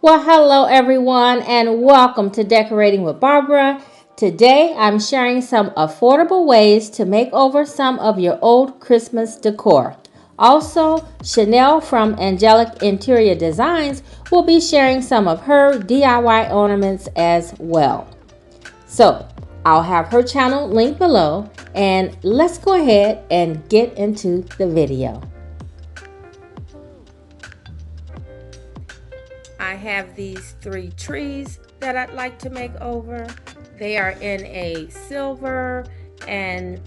Well, hello everyone, and welcome to Decorating with Barbara. Today I'm sharing some affordable ways to make over some of your old Christmas decor. Also, Shenell from Angelic Interior Designs will be sharing some of her DIY ornaments as well. So, I'll have her channel linked below, and let's go ahead and get into the video. I have these three trees that I'd like to make over. They are in a silver, and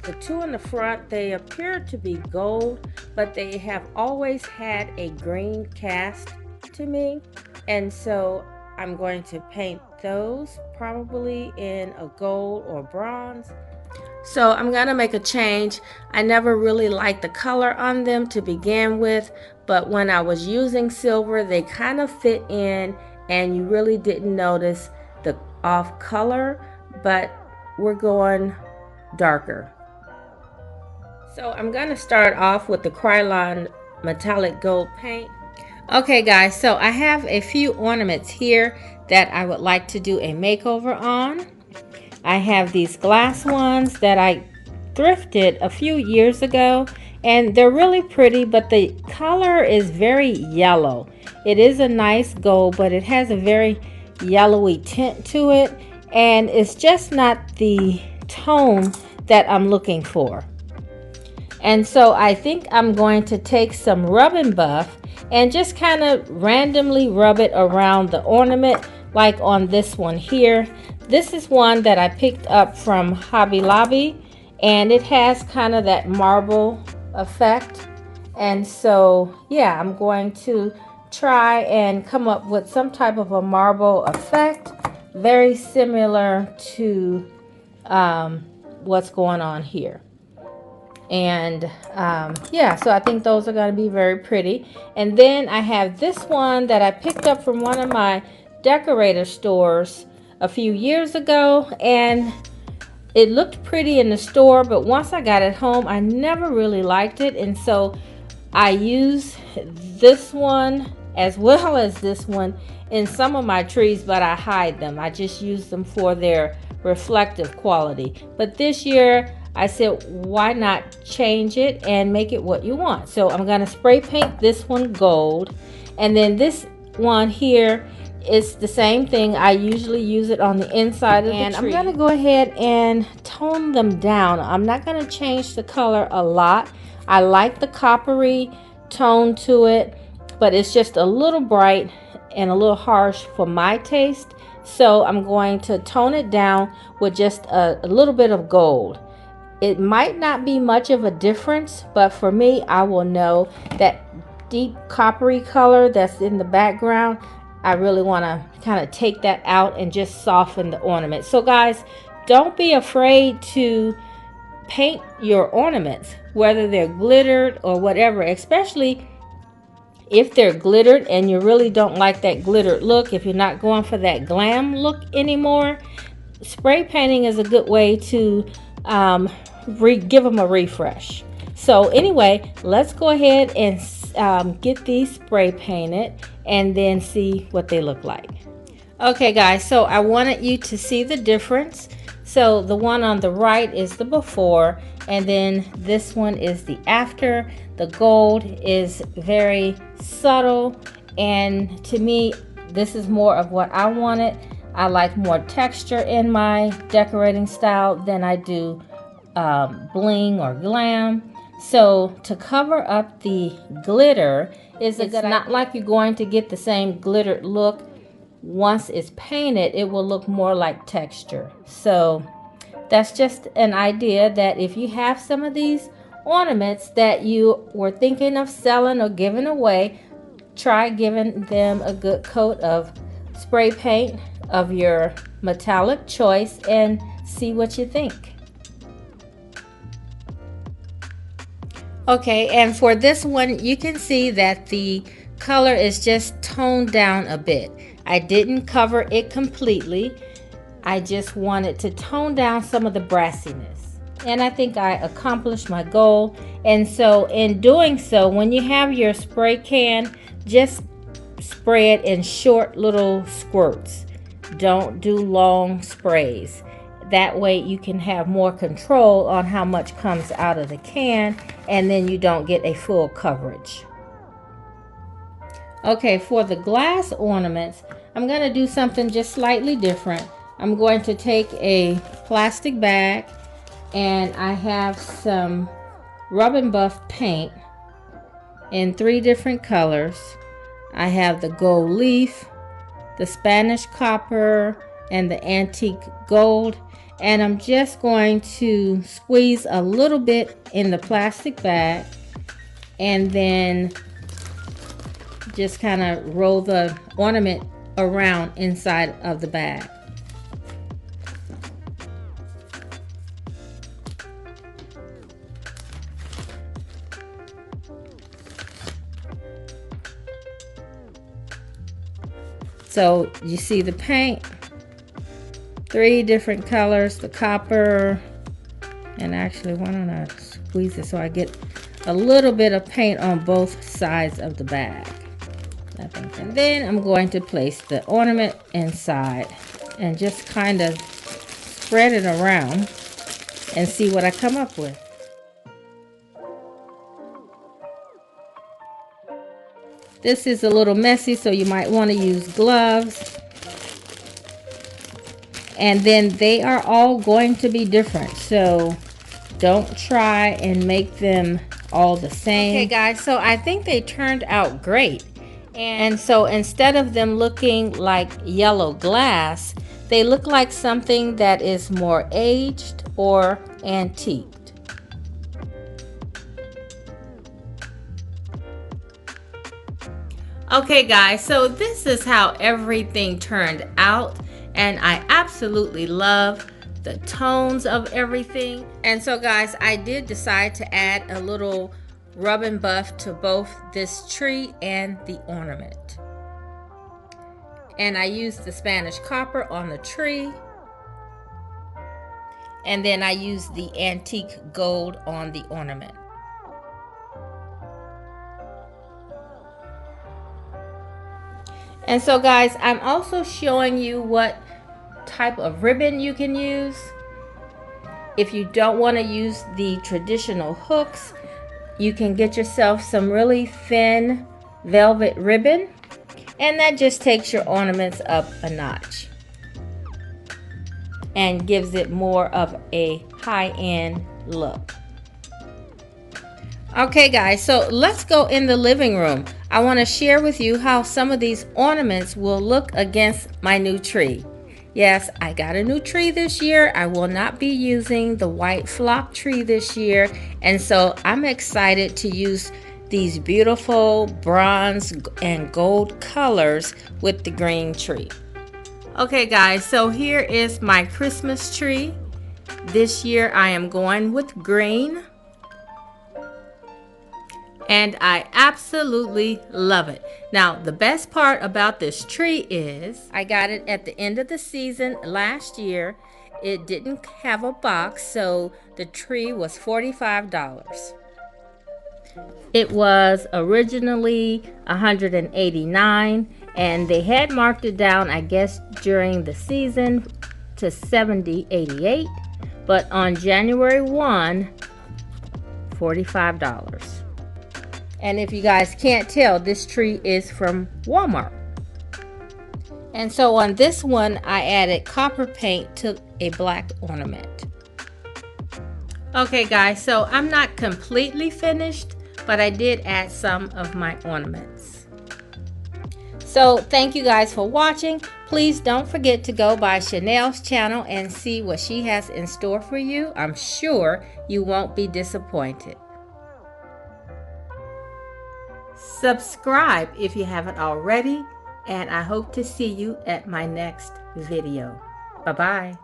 the two in the front, they appear to be gold, but they have always had a green cast to me. And so I'm going to paint those probably in a gold or bronze. So I'm going to make a change. I never really liked the color on them to begin with, but when I was using silver, they kind of fit in and you really didn't notice the off color, but we're going darker. So I'm going to start off with the Krylon metallic gold paint. Okay guys, so I have a few ornaments here that I would like to do a makeover on. I have these glass ones that I thrifted a few years ago, and they're really pretty, but the color is very yellow. It is a nice gold, but it has a very yellowy tint to it, and it's just not the tone that I'm looking for. And so I think I'm going to take some rubbing buff and just kind of randomly rub it around the ornament, like on this one here. This is one that I picked up from Hobby Lobby, and it has kind of that marble effect. And so yeah, I'm going to try and come up with some type of a marble effect, very similar to what's going on here. And yeah, so I think those are going to be very pretty. And then I have this one that I picked up from one of my decorator stores a few years ago, and it looked pretty in the store, but once I got it home I never really liked it, and so I use this one as well as this one in some of my trees, but I hide them. I just use them for their reflective quality. But this year I said, why not change it and make it what you want? So I'm going to spray paint this one gold, and then this one here is the same thing. I usually use it on the inside of the tree. And I'm going to go ahead and tone them down. I'm not going to change the color a lot. I like the coppery tone to it, but it's just a little bright and a little harsh for my taste. So I'm going to tone it down with just a little bit of gold. It might not be much of a difference, but for me, I will know that deep coppery color that's in the background, I really want to kind of take that out and just soften the ornament. So guys, don't be afraid to paint your ornaments, whether they're glittered or whatever, especially if they're glittered and you really don't like that glittered look. If you're not going for that glam look anymore, spray painting is a good way to give them a refresh. So anyway, let's go ahead and get these spray painted and then see what they look like. Okay guys, so I wanted you to see the difference. So the one on the right is the before, and then this one is the after. The gold is very subtle, and to me this is more of what I wanted. I like more texture in my decorating style than I do bling or glam. So to cover up the glitter, it's not like you're going to get the same glittered look. Once it's painted, it will look more like texture. So that's just an idea, that if you have some of these ornaments that you were thinking of selling or giving away, try giving them a good coat of spray paint of your metallic choice and see what you think. Okay, and for this one, you can see that the color is just toned down a bit. I didn't cover it completely. I just wanted to tone down some of the brassiness. And I think I accomplished my goal. And so in doing so, when you have your spray can, just spray it in short little squirts. Don't do long sprays. That way you can have more control on how much comes out of the can, and then you don't get a full coverage. Okay, for the glass ornaments, I'm going to do something just slightly different. I'm going to take a plastic bag, and I have some Rub and Buff paint in 3 different colors. I have the gold leaf, the Spanish copper, and the antique gold. And I'm just going to squeeze a little bit in the plastic bag and then just kind of roll the ornament around inside of the bag. So you see the paint, 3 different colors, the copper, and actually why don't I squeeze it so I get a little bit of paint on both sides of the bag. And then I'm going to place the ornament inside and just kind of spread it around and see what I come up with. This is a little messy, so you might want to use gloves. And then they are all going to be different, so don't try and make them all the same. Okay guys, so I think they turned out great. And so instead of them looking like yellow glass, they look like something that is more aged or antiqued. Okay guys, so this is how everything turned out, and I absolutely love the tones of everything. And so guys, I did decide to add a little Rub and Buff to both this tree and the ornament. And I used the Spanish copper on the tree, and then I used the antique gold on the ornament. And so guys, I'm also showing you what type of ribbon you can use. If you don't want to use the traditional hooks, you can get yourself some really thin velvet ribbon, and that just takes your ornaments up a notch and gives it more of a high-end look. Okay guys, so let's go in the living room. I want to share with you how some of these ornaments will look against my new tree. Yes, I got a new tree this year. I will not be using the white flock tree this year, and so I'm excited to use these beautiful bronze and gold colors with the green tree. Okay guys, so here is my Christmas tree. This year I am going with green, and I absolutely love it. Now, the best part about this tree is I got it at the end of the season last year. It didn't have a box, so the tree was $45. It was originally $189, and they had marked it down, I guess, during the season to $70.88, but on January 1, $45. And if you guys can't tell, this tree is from Walmart. And so on this one, I added copper paint to a black ornament. Okay guys, so I'm not completely finished, but I did add some of my ornaments. So thank you guys for watching. Please don't forget to go by Shenell's channel and see what she has in store for you. I'm sure you won't be disappointed. Subscribe if you haven't already, and I hope to see you at my next video. Bye-bye.